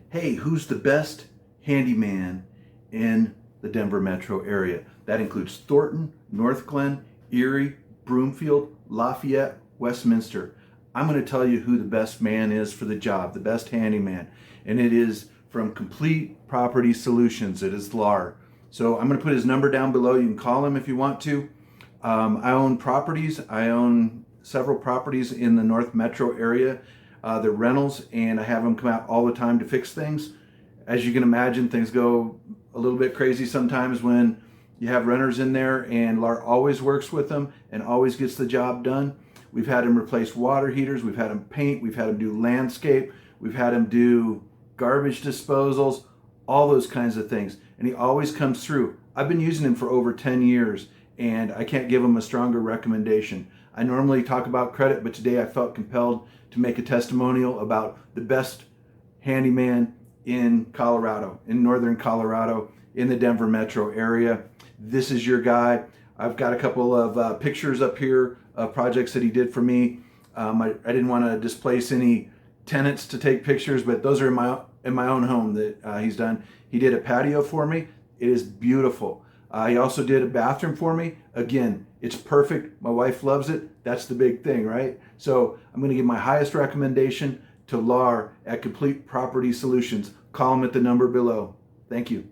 hey, who's the best handyman in the Denver metro area? That includes Thornton, Northglenn, Erie, Broomfield, Lafayette, Westminster. I'm going to tell you who the best man is for the job, the best handyman. And it is from Complete Property Solutions. It is Lar. So I'm going to put his number down below. You can call him if you want to. I own properties. I own several properties in the North Metro area. They're rentals, and I have them come out all the time to fix things. As you can imagine, things go a little bit crazy sometimes when you have renters in there, and Lar always works with them and always gets the job done. We've had him replace water heaters, we've had him paint, we've had him do landscape, we've had him do garbage disposals, all those kinds of things. And he always comes through. I've been using him for over 10 years, and I can't give him a stronger recommendation. I normally talk about credit, but today I felt compelled to make a testimonial about the best handyman in Colorado, in northern Colorado, in the Denver metro area. This is your guy. I've got a couple of pictures up here of projects that he did for me. I didn't want to displace any tenants to take pictures, but those are in my own home that he's done. He did a patio for me. It is beautiful. He also did a bathroom for me. Again, it's perfect. My wife loves it. That's the big thing, right? So I'm going to give my highest recommendation to Lar at Complete Property Solutions. Call him at the number below. Thank you.